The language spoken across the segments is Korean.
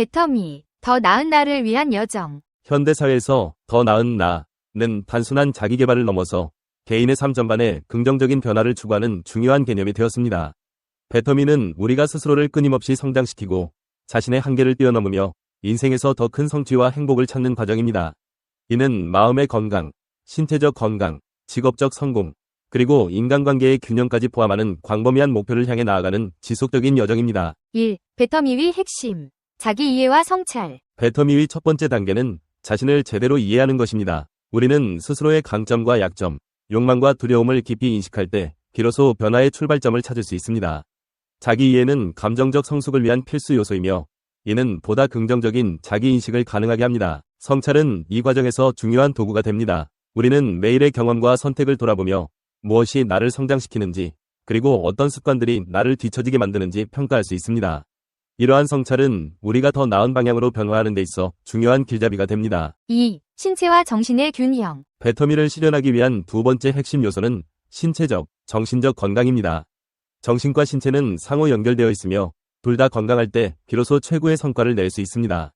배터미, 더 나은 나를 위한 여정. 현대사회에서 더 나은 나는 단순한 자기계발을 넘어서 개인의 삶 전반에 긍정적인 변화를 추구하는 중요한 개념이 되었습니다. 배터미는 우리가 스스로를 끊임없이 성장시키고 자신의 한계를 뛰어넘으며 인생에서 더 큰 성취와 행복을 찾는 과정입니다. 이는 마음의 건강, 신체적 건강, 직업적 성공, 그리고 인간관계의 균형까지 포함하는 광범위한 목표를 향해 나아가는 지속적인 여정입니다. 1. 배터미의 핵심. 자기 이해와 성찰. 배터미의 첫 번째 단계는 자신을 제대로 이해하는 것입니다. 우리는 스스로의 강점과 약점, 욕망과 두려움을 깊이 인식할 때 비로소 변화의 출발점을 찾을 수 있습니다. 자기 이해는 감정적 성숙을 위한 필수 요소이며 이는 보다 긍정적인 자기 인식을 가능하게 합니다. 성찰은 이 과정에서 중요한 도구가 됩니다. 우리는 매일의 경험과 선택을 돌아보며 무엇이 나를 성장시키는지, 그리고 어떤 습관들이 나를 뒤처지게 만드는지 평가할 수 있습니다. 이러한 성찰은 우리가 더 나은 방향으로 변화하는 데 있어 중요한 길잡이가 됩니다. 2. 신체와 정신의 균형. 배터미를 실현하기 위한 두 번째 핵심 요소는 신체적, 정신적 건강입니다. 정신과 신체는 상호 연결되어 있으며 둘 다 건강할 때 비로소 최고의 성과를 낼 수 있습니다.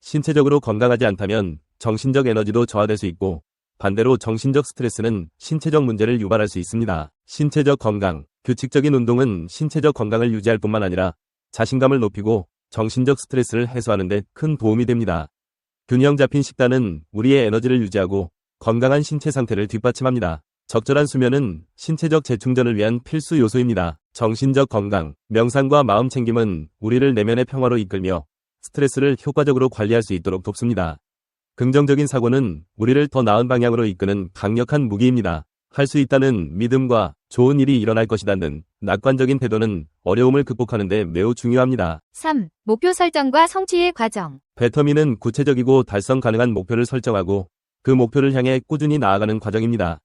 신체적으로 건강하지 않다면 정신적 에너지도 저하될 수 있고 반대로 정신적 스트레스는 신체적 문제를 유발할 수 있습니다. 신체적 건강, 규칙적인 운동은 신체적 건강을 유지할 뿐만 아니라 자신감을 높이고 정신적 스트레스를 해소하는 데 큰 도움이 됩니다. 균형 잡힌 식단은 우리의 에너지를 유지하고 건강한 신체 상태를 뒷받침합니다. 적절한 수면은 신체적 재충전을 위한 필수 요소입니다. 정신적 건강, 명상과 마음 챙김은 우리를 내면의 평화로 이끌며 스트레스를 효과적으로 관리할 수 있도록 돕습니다. 긍정적인 사고는 우리를 더 나은 방향으로 이끄는 강력한 무기입니다. 할 수 있다는 믿음과 좋은 일이 일어날 것이라는 낙관적인 태도는 어려움을 극복하는 데 매우 중요합니다. 3. 목표 설정과 성취의 과정. 배터미는 구체적이고 달성 가능한 목표를 설정하고 그 목표를 향해 꾸준히 나아가는 과정입니다.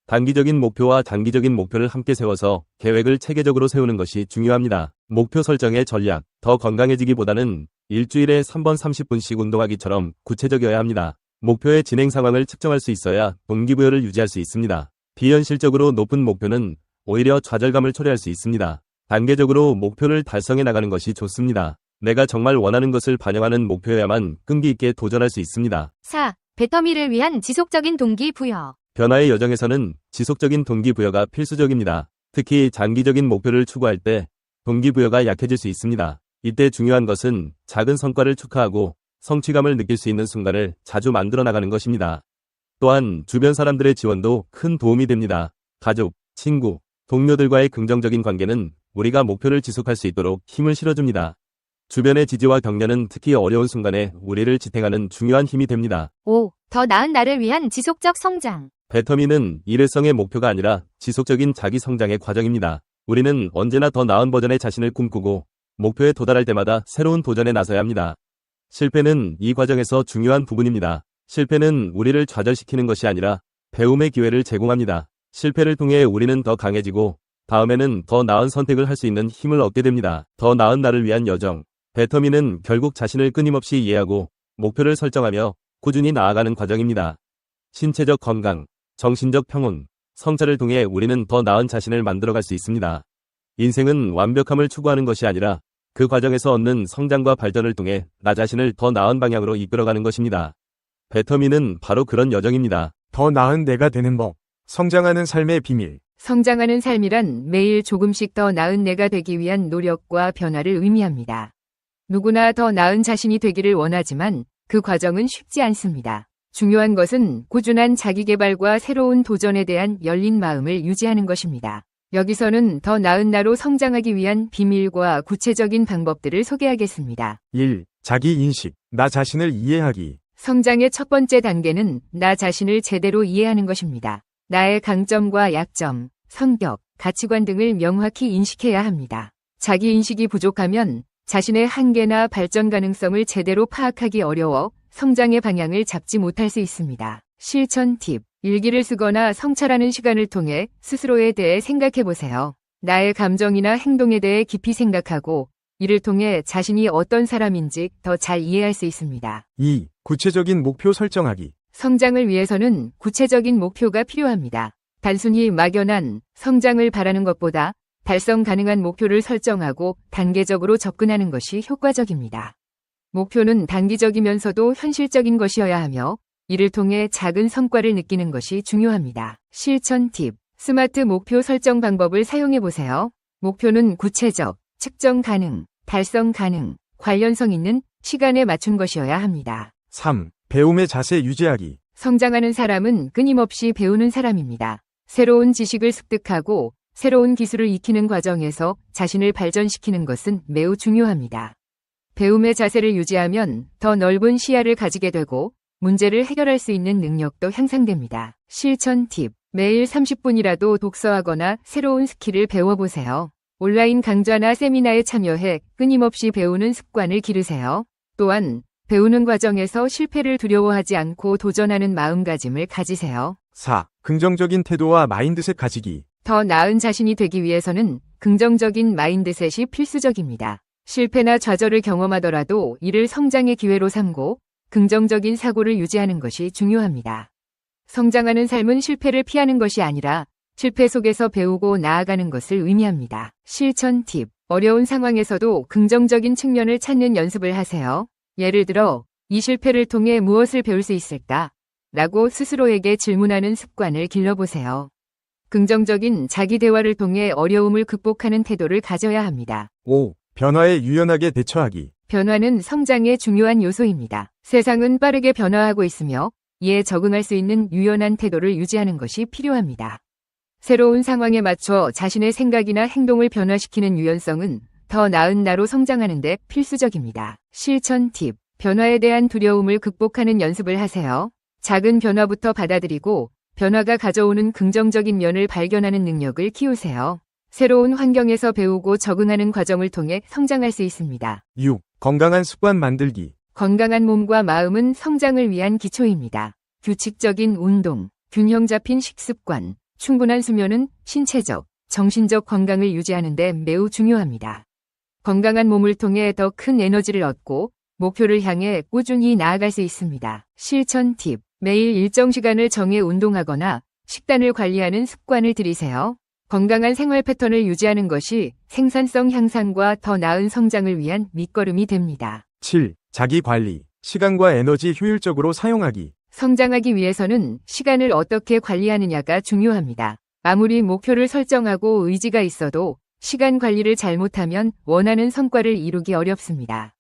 단기적인 목표와 장기적인 목표를 함께 세워서 계획을 체계적으로 세우는 것이 중요합니다. 목표 설정의 전략, 더 건강해지기보다는 일주일에 3번 30분씩 운동하기처럼 구체적이어야 합니다. 목표의 진행 상황을 측정할 수 있어야 동기부여를 유지할 수 있습니다. 비현실적으로 높은 목표는 오히려 좌절감을 초래할 수 있습니다. 단계적으로 목표를 달성해 나가는 것이 좋습니다. 내가 정말 원하는 것을 반영하는 목표여야만 끈기 있게 도전할 수 있습니다. 4. 배터미를 위한 지속적인 동기부여. 변화의 여정에서는 지속적인 동기부여가 필수적입니다. 특히 장기적인 목표를 추구할 때 동기부여가 약해질 수 있습니다. 이때 중요한 것은 작은 성과를 축하하고 성취감을 느낄 수 있는 순간을 자주 만들어 나가는 것입니다. 또한 주변 사람들의 지원도 큰 도움이 됩니다. 가족, 친구, 동료들과의 긍정적인 관계는 우리가 목표를 지속할 수 있도록 힘을 실어줍니다. 주변의 지지와 격려는 특히 어려운 순간에 우리를 지탱하는 중요한 힘이 됩니다. 5. 더 나은 나를 위한 지속적 성장. 배터미는 일회성의 목표가 아니라 지속적인 자기 성장의 과정입니다. 우리는 언제나 더 나은 버전의 자신을 꿈꾸고 목표에 도달할 때마다 새로운 도전에 나서야 합니다. 실패는 이 과정에서 중요한 부분입니다. 실패는 우리를 좌절시키는 것이 아니라 배움의 기회를 제공합니다. 실패를 통해 우리는 더 강해지고 다음에는 더 나은 선택을 할 수 있는 힘을 얻게 됩니다. 더 나은 나를 위한 여정. 배터미는 결국 자신을 끊임없이 이해하고 목표를 설정하며 꾸준히 나아가는 과정입니다. 신체적 건강, 정신적 평온, 성찰을 통해 우리는 더 나은 자신을 만들어갈 수 있습니다. 인생은 완벽함을 추구하는 것이 아니라 그 과정에서 얻는 성장과 발전을 통해 나 자신을 더 나은 방향으로 이끌어가는 것입니다. 배터미는 바로 그런 여정입니다. 더 나은 내가 되는 법. 성장하는 삶의 비밀. 성장하는 삶이란 매일 조금씩 더 나은 내가 되기 위한 노력과 변화를 의미합니다. 누구나 더 나은 자신이 되기를 원하지만 그 과정은 쉽지 않습니다. 중요한 것은 꾸준한 자기개발과 새로운 도전에 대한 열린 마음을 유지하는 것입니다. 여기서는 더 나은 나로 성장하기 위한 비밀과 구체적인 방법들을 소개하겠습니다. 1. 자기 인식. 나 자신을 이해하기. 성장의 첫 번째 단계는 나 자신을 제대로 이해하는 것입니다. 나의 강점과 약점, 성격, 가치관 등을 명확히 인식해야 합니다. 자기 인식이 부족하면 자신의 한계나 발전 가능성을 제대로 파악하기 어려워 성장의 방향을 잡지 못할 수 있습니다. 실천 팁. 일기를 쓰거나 성찰하는 시간을 통해 스스로에 대해 생각해 보세요. 나의 감정이나 행동에 대해 깊이 생각하고 이를 통해 자신이 어떤 사람인지 더 잘 이해할 수 있습니다. 2. 구체적인 목표 설정하기. 성장을 위해서는 구체적인 목표가 필요합니다. 단순히 막연한 성장을 바라는 것보다 달성 가능한 목표를 설정하고 단계적으로 접근하는 것이 효과적입니다. 목표는 단기적이면서도 현실적인 것이어야 하며 이를 통해 작은 성과를 느끼는 것이 중요합니다. 실천 팁. 스마트 목표 설정 방법을 사용해 보세요. 목표는 구체적, 측정 가능, 달성 가능, 관련성 있는 시간에 맞춘 것이어야 합니다. 3. 배움의 자세 유지하기. 성장하는 사람은 끊임없이 배우는 사람입니다. 새로운 지식을 습득하고 새로운 기술을 익히는 과정에서 자신을 발전시키는 것은 매우 중요합니다. 배움의 자세를 유지하면 더 넓은 시야를 가지게 되고 문제를 해결할 수 있는 능력도 향상됩니다. 실천 팁. 매일 30분이라도 독서하거나 새로운 스킬을 배워보세요. 온라인 강좌나 세미나에 참여해 끊임없이 배우는 습관을 기르세요. 또한 배우는 과정에서 실패를 두려워하지 않고 도전하는 마음가짐을 가지세요. 4. 긍정적인 태도와 마인드셋 가지기. 더 나은 자신이 되기 위해서는 긍정적인 마인드셋이 필수적입니다. 실패나 좌절을 경험하더라도 이를 성장의 기회로 삼고 긍정적인 사고를 유지하는 것이 중요합니다. 성장하는 삶은 실패를 피하는 것이 아니라 실패 속에서 배우고 나아가는 것을 의미합니다. 실천 팁. 어려운 상황에서도 긍정적인 측면을 찾는 연습을 하세요. 예를 들어, 이 실패를 통해 무엇을 배울 수 있을까? 라고 스스로에게 질문하는 습관을 길러보세요. 긍정적인 자기 대화를 통해 어려움을 극복하는 태도를 가져야 합니다. 5. 변화에 유연하게 대처하기. 변화는 성장의 중요한 요소입니다. 세상은 빠르게 변화하고 있으며 이에 적응할 수 있는 유연한 태도를 유지하는 것이 필요합니다. 새로운 상황에 맞춰 자신의 생각이나 행동을 변화시키는 유연성은 더 나은 나로 성장하는 데 필수적입니다. 실천 팁. 변화에 대한 두려움을 극복하는 연습을 하세요. 작은 변화부터 받아들이고 변화가 가져오는 긍정적인 면을 발견하는 능력을 키우세요. 새로운 환경에서 배우고 적응하는 과정을 통해 성장할 수 있습니다. 6. 건강한 습관 만들기. 건강한 몸과 마음은 성장을 위한 기초입니다. 규칙적인 운동, 균형 잡힌 식습관, 충분한 수면은 신체적, 정신적 건강을 유지하는 데 매우 중요합니다. 건강한 몸을 통해 더 큰 에너지를 얻고 목표를 향해 꾸준히 나아갈 수 있습니다. 실천 팁. 매일 일정 시간을 정해 운동하거나 식단을 관리하는 습관을 들이세요. 건강한 생활 패턴을 유지하는 것이 생산성 향상과 더 나은 성장을 위한 밑거름이 됩니다. 7. 자기 관리. 시간과 에너지 효율적으로 사용하기. 성장하기 위해서는 시간을 어떻게 관리하느냐가 중요합니다. 아무리 목표를 설정하고 의지가 있어도 시간 관리를 잘못하면 원하는 성과를 이루기 어렵습니다.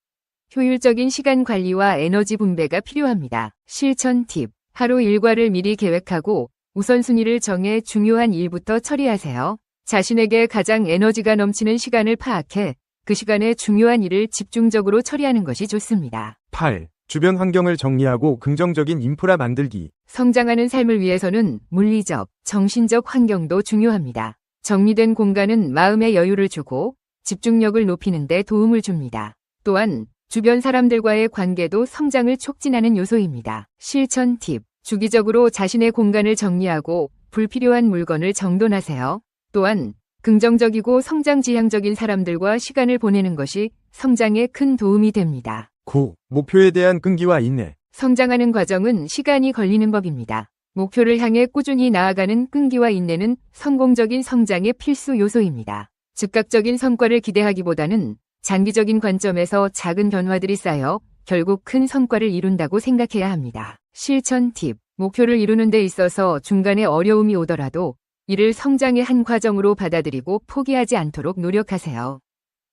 효율적인 시간 관리와 에너지 분배가 필요합니다. 실천 팁. 하루 일과를 미리 계획하고 우선순위를 정해 중요한 일부터 처리하세요. 자신에게 가장 에너지가 넘치는 시간을 파악해 그 시간에 중요한 일을 집중적으로 처리하는 것이 좋습니다. 8. 주변 환경을 정리하고 긍정적인 인프라 만들기. 성장하는 삶을 위해서는 물리적, 정신적 환경도 중요합니다. 정리된 공간은 마음의 여유를 주고 집중력을 높이는 데 도움을 줍니다. 또한 주변 사람들과의 관계도 성장을 촉진하는 요소입니다. 실천 팁. 주기적으로 자신의 공간을 정리하고 불필요한 물건을 정돈하세요. 또한 긍정적이고 성장 지향적인 사람들과 시간을 보내는 것이 성장에 큰 도움이 됩니다. 9. 목표에 대한 끈기와 인내. 성장하는 과정은 시간이 걸리는 법입니다. 목표를 향해 꾸준히 나아가는 끈기와 인내는 성공적인 성장의 필수 요소입니다. 즉각적인 성과를 기대하기보다는 장기적인 관점에서 작은 변화들이 쌓여 결국 큰 성과를 이룬다고 생각해야 합니다. 실천 팁. 목표를 이루는 데 있어서 중간에 어려움이 오더라도 이를 성장의 한 과정으로 받아들이고 포기하지 않도록 노력하세요.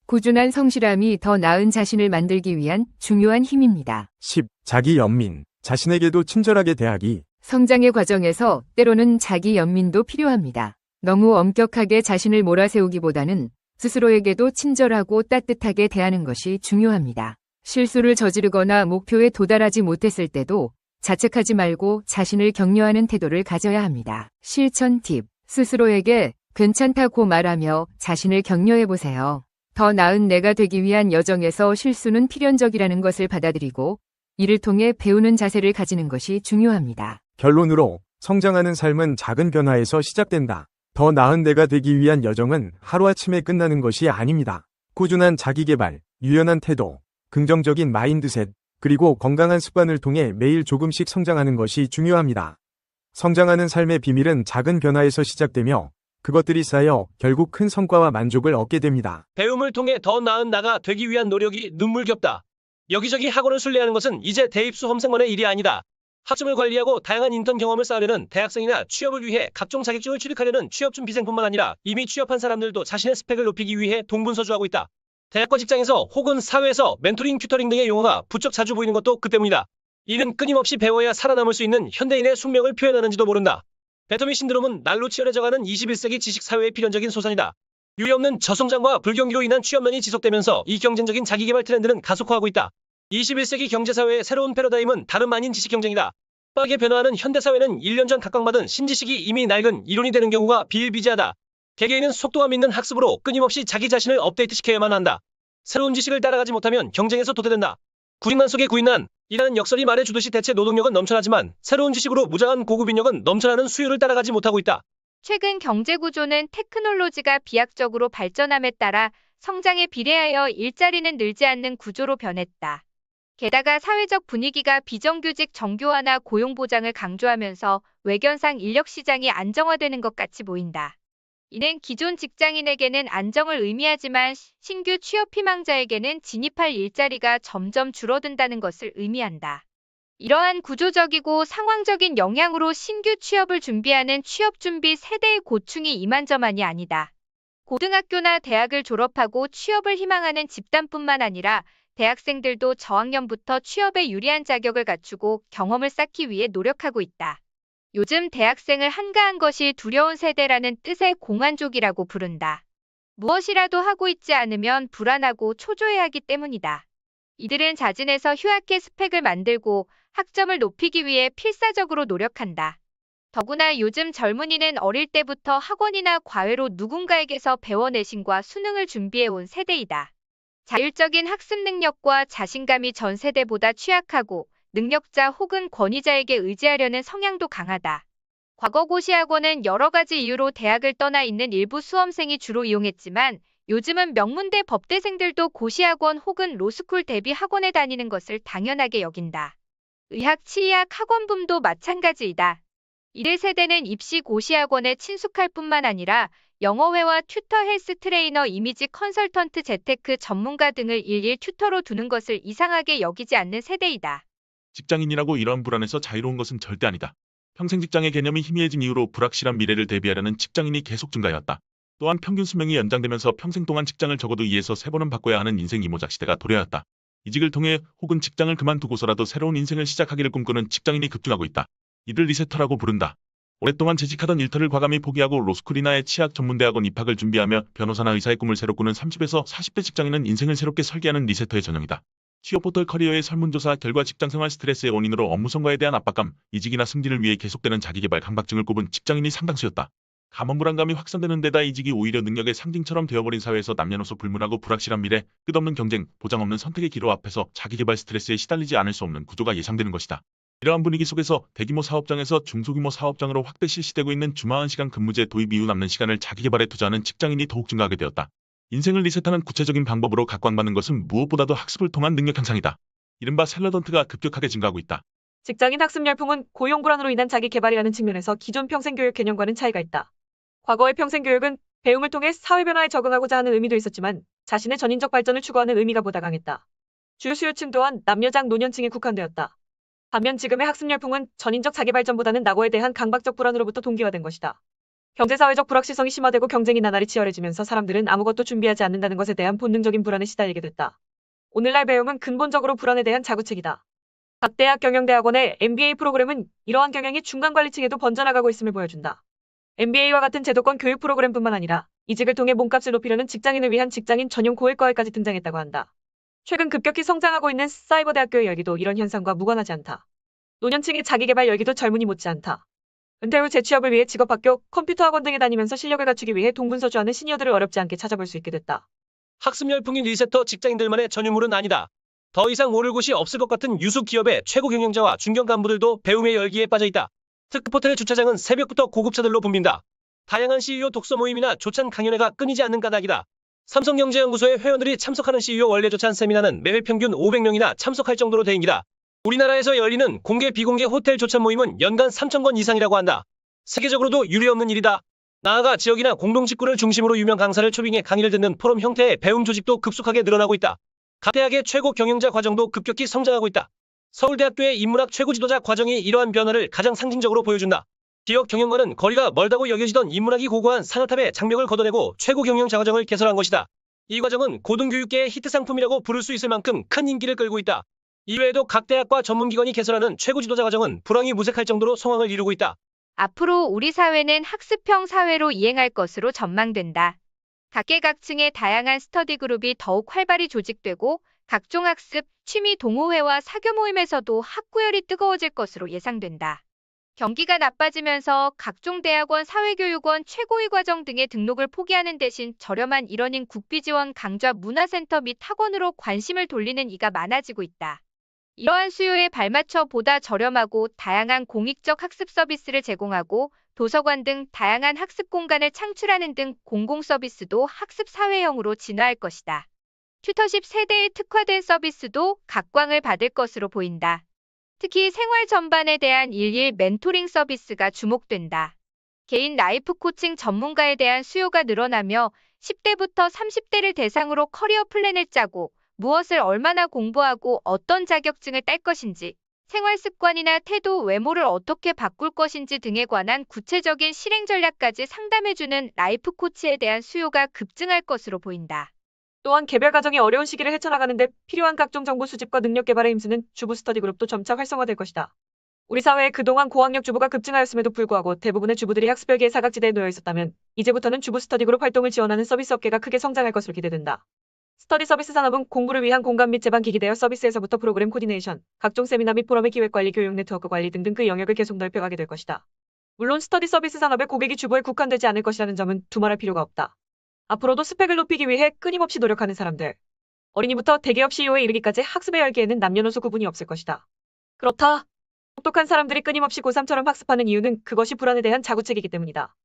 꾸준한 성실함이 더 나은 자신을 만들기 위한 중요한 힘입니다. 10. 자기 연민. 자신에게도 친절하게 대하기. 성장의 과정에서 때로는 자기 연민도 필요합니다. 너무 엄격하게 자신을 몰아세우기보다는 스스로에게도 친절하고 따뜻하게 대하는 것이 중요합니다. 실수를 저지르거나 목표에 도달하지 못했을 때도 자책하지 말고 자신을 격려하는 태도를 가져야 합니다. 실천 팁. 스스로에게 괜찮다고 말하며 자신을 격려해 보세요. 더 나은 내가 되기 위한 여정에서 실수는 필연적이라는 것을 받아들이고 이를 통해 배우는 자세를 가지는 것이 중요합니다. 결론으로 성장하는 삶은 작은 변화에서 시작된다. 더 나은 내가 되기 위한 여정은 하루아침에 끝나는 것이 아닙니다. 꾸준한 자기개발, 유연한 태도, 긍정적인 마인드셋, 그리고 건강한 습관을 통해 매일 조금씩 성장하는 것이 중요합니다. 성장하는 삶의 비밀은 작은 변화에서 시작되며 그것들이 쌓여 결국 큰 성과와 만족을 얻게 됩니다. 배움을 통해 더 나은 나가 되기 위한 노력이 눈물겹다. 여기저기 학원을 순례하는 것은 이제 대입수 험생만의 일이 아니다. 학점을 관리하고 다양한 인턴 경험을 쌓으려는 대학생이나 취업을 위해 각종 자격증을 취득하려는 취업준비생뿐만 아니라 이미 취업한 사람들도 자신의 스펙을 높이기 위해 동분서주하고 있다. 대학과 직장에서 혹은 사회에서 멘토링, 튜터링 등의 용어가 부쩍 자주 보이는 것도 그 때문이다. 이는 끊임없이 배워야 살아남을 수 있는 현대인의 숙명을 표현하는지도 모른다. 배터미 신드롬은 날로 치열해져가는 21세기 지식사회의 필연적인 소산이다. 유례없는 저성장과 불경기로 인한 취업난이 지속되면서 이 경쟁적인 자기개발 트렌드는 가속화하고 있다. 21세기 경제사회의 새로운 패러다임은 다름 아닌 지식경쟁이다. 빠르게 변화하는 현대사회는 1년 전 각광받은 신지식이 이미 낡은 이론이 되는 경우가 비일비재하다. 개개인은 속도감 있는 학습으로 끊임없이 자기 자신을 업데이트시켜야만 한다. 새로운 지식을 따라가지 못하면 경쟁에서 도태된다. 구직난 속의 구인난 이라는 역설이 말해주듯이 대체 노동력은 넘쳐나지만 새로운 지식으로 무장한 고급 인력은 넘쳐나는 수요를 따라가지 못하고 있다. 최근 경제구조는 테크놀로지가 비약적으로 발전함에 따라 성장에 비례하여 일자리는 늘지 않는 구조로 변했다. 게다가 사회적 분위기가 비정규직 정교화나 고용보장을 강조하면서 외견상 인력시장이 안정화되는 것 같이 보인다. 이는 기존 직장인에게는 안정을 의미하지만 신규 취업 희망자에게는 진입할 일자리가 점점 줄어든다는 것을 의미한다. 이러한 구조적이고 상황적인 영향으로 신규 취업을 준비하는 취업준비 세대의 고충이 이만저만이 아니다. 고등학교나 대학을 졸업하고 취업을 희망하는 집단뿐만 아니라 대학생들도 저학년부터 취업에 유리한 자격을 갖추고 경험을 쌓기 위해 노력하고 있다. 요즘 대학생을 한가한 것이 두려운 세대라는 뜻의 공안족이라고 부른다. 무엇이라도 하고 있지 않으면 불안하고 초조해하기 때문이다. 이들은 자진해서 휴학해 스펙을 만들고 학점을 높이기 위해 필사적으로 노력한다. 더구나 요즘 젊은이는 어릴 때부터 학원이나 과외로 누군가에게서 배워 내신과 수능을 준비해온 세대이다. 자율적인 학습 능력과 자신감이 전 세대보다 취약하고 능력자 혹은 권위자에게 의지하려는 성향도 강하다. 과거 고시학원은 여러 가지 이유로 대학을 떠나 있는 일부 수험생이 주로 이용했지만 요즘은 명문대 법대생들도 고시학원 혹은 로스쿨 대비 학원에 다니는 것을 당연하게 여긴다. 의학, 치의학 학원붐도 마찬가지이다. 이들 세대는 입시 고시학원에 친숙할 뿐만 아니라 영어회화 튜터, 헬스 트레이너, 이미지 컨설턴트, 재테크 전문가 등을 일일 튜터로 두는 것을 이상하게 여기지 않는 세대이다. 직장인이라고 이러한 불안에서 자유로운 것은 절대 아니다. 평생 직장의 개념이 희미해진 이후로 불확실한 미래를 대비하려는 직장인이 계속 증가해왔다. 또한 평균 수명이 연장되면서 평생 동안 직장을 적어도 2에서 3번은 바꿔야 하는 인생 이모작 시대가 도래하였다. 이직을 통해 혹은 직장을 그만두고서라도 새로운 인생을 시작하기를 꿈꾸는 직장인이 급증하고 있다. 이들 리세터라고 부른다. 오랫동안 재직하던 일터를 과감히 포기하고 로스쿨이나의 치약 전문대학원 입학을 준비하며 변호사나 의사의 꿈을 새로 꾸는 30에서 40대 직장인은 인생을 새롭게 설계하는 리세터의 전형이다. 취업포털 커리어의 설문조사 결과 직장생활 스트레스의 원인으로 업무 성과에 대한 압박감, 이직이나 승진을 위해 계속되는 자기개발 강박증을 꼽은 직장인이 상당수였다. 감원 불안감이 확산되는 데다 이직이 오히려 능력의 상징처럼 되어버린 사회에서 남녀노소 불문하고 불확실한 미래, 끝없는 경쟁, 보장 없는 선택의 기로 앞에서 자기개발 스트레스에 시달리지 않을 수 없는 구조가 예상되는 것이다. 이러한 분위기 속에서 대규모 사업장에서 중소규모 사업장으로 확대 실시되고 있는 주마한 시간 근무제 도입 이후 남는 시간을 자기개발에 투자하는 직장인이 더욱 증가하게 되었다. 인생을 리셋하는 구체적인 방법으로 각광받는 것은 무엇보다도 학습을 통한 능력 향상이다. 이른바 샐러던트가 급격하게 증가하고 있다. 직장인 학습 열풍은 고용 불안으로 인한 자기 개발이라는 측면에서 기존 평생교육 개념과는 차이가 있다. 과거의 평생교육은 배움을 통해 사회 변화에 적응하고자 하는 의미도 있었지만 자신의 전인적 발전을 추구하는 의미가 보다 강했다. 주요 수요층 또한 남녀장 노년층에 국한되었다. 반면 지금의 학습 열풍은 전인적 자기 발전보다는 낙오에 대한 강박적 불안으로부터 동기화된 것이다. 경제사회적 불확실성이 심화되고 경쟁이 나날이 치열해지면서 사람들은 아무것도 준비하지 않는다는 것에 대한 본능적인 불안에 시달리게 됐다. 오늘날 배움은 근본적으로 불안에 대한 자구책이다. 각 대학 경영대학원의 MBA 프로그램은 이러한 경향이 중간관리층에도 번져나가고 있음을 보여준다. MBA와 같은 제도권 교육 프로그램뿐만 아니라 이직을 통해 몸값을 높이려는 직장인을 위한 직장인 전용 고액과외까지 등장했다고 한다. 최근 급격히 성장하고 있는 사이버 대학교의 열기도 이런 현상과 무관하지 않다. 노년층의 자기개발 열기도 젊은이 못지않다. 은퇴 후 재취업을 위해 직업학교, 컴퓨터 학원 등에 다니면서 실력을 갖추기 위해 동분서주하는 시니어들을 어렵지 않게 찾아볼 수 있게 됐다. 학습 열풍인 리세터 직장인들만의 전유물은 아니다. 더 이상 모를 곳이 없을 것 같은 유수 기업의 최고 경영자와 중견 간부들도 배움의 열기에 빠져있다. 특급호텔의 주차장은 새벽부터 고급차들로 붐빈다. 다양한 CEO 독서 모임이나 조찬 강연회가 끊이지 않는 까닭이다. 삼성경제연구소의 회원들이 참석하는 CEO 원래 조찬 세미나는 매회 평균 500명이나 참석할 정도로 대인기다. 우리나라에서 열리는 공개 비공개 호텔 조찬 모임은 연간 3,000건 이상이라고 한다. 세계적으로도 유례없는 일이다. 나아가 지역이나 공동직군을 중심으로 유명 강사를 초빙해 강의를 듣는 포럼 형태의 배움 조직도 급속하게 늘어나고 있다. 각 대학의 최고 경영자 과정도 급격히 성장하고 있다. 서울대학교의 인문학 최고 지도자 과정이 이러한 변화를 가장 상징적으로 보여준다. 기업 경영과는 거리가 멀다고 여겨지던 인문학이 고고한 산호탑의 장벽을 걷어내고 최고 경영자 과정을 개설한 것이다. 이 과정은 고등교육계의 히트 상품이라고 부를 수 있을 만큼 큰 인기를 끌고 있다. 이외에도 각 대학과 전문기관이 개설하는 최고 지도자 과정은 불황이 무색할 정도로 성황을 이루고 있다. 앞으로 우리 사회는 학습형 사회로 이행할 것으로 전망된다. 각계각층의 다양한 스터디 그룹이 더욱 활발히 조직되고 각종 학습, 취미 동호회와 사교 모임에서도 학구열이 뜨거워질 것으로 예상된다. 경기가 나빠지면서 각종 대학원, 사회교육원, 최고위 과정 등의 등록을 포기하는 대신 저렴한 일원인 국비 지원 강좌 문화센터 및 학원으로 관심을 돌리는 이가 많아지고 있다. 이러한 수요에 발맞춰 보다 저렴하고 다양한 공익적 학습 서비스를 제공하고 도서관 등 다양한 학습 공간을 창출하는 등 공공 서비스도 학습 사회형으로 진화할 것이다. 튜터십 세대에 특화된 서비스도 각광을 받을 것으로 보인다. 특히 생활 전반에 대한 일일 멘토링 서비스가 주목된다. 개인 라이프 코칭 전문가에 대한 수요가 늘어나며 10대부터 30대를 대상으로 커리어 플랜을 짜고 무엇을 얼마나 공부하고 어떤 자격증을 딸 것인지, 생활 습관이나 태도, 외모를 어떻게 바꿀 것인지 등에 관한 구체적인 실행 전략까지 상담해주는 라이프 코치에 대한 수요가 급증할 것으로 보인다. 또한 개별 가정이 어려운 시기를 헤쳐나가는데 필요한 각종 정보 수집과 능력 개발에 힘쓰는 주부 스터디 그룹도 점차 활성화될 것이다. 우리 사회에 그동안 고학력 주부가 급증하였음에도 불구하고 대부분의 주부들이 학습별계의 사각지대에 놓여 있었다면 이제부터는 주부 스터디 그룹 활동을 지원하는 서비스 업계가 크게 성장할 것으로 기대된다. 스터디 서비스 산업은 공부를 위한 공간 및 제반 기기 대여 서비스에서부터 프로그램 코디네이션, 각종 세미나 및 포럼의 기획 관리, 교육 네트워크 관리 등등 그 영역을 계속 넓혀가게 될 것이다. 물론 스터디 서비스 산업의 고객이 주부에 국한되지 않을 것이라는 점은 두말할 필요가 없다. 앞으로도 스펙을 높이기 위해 끊임없이 노력하는 사람들. 어린이부터 대기업 CEO에 이르기까지 학습의 열기에는 남녀노소 구분이 없을 것이다. 그렇다. 똑똑한 사람들이 끊임없이 고3처럼 학습하는 이유는 그것이 불안에 대한 자구책이기 때문이다.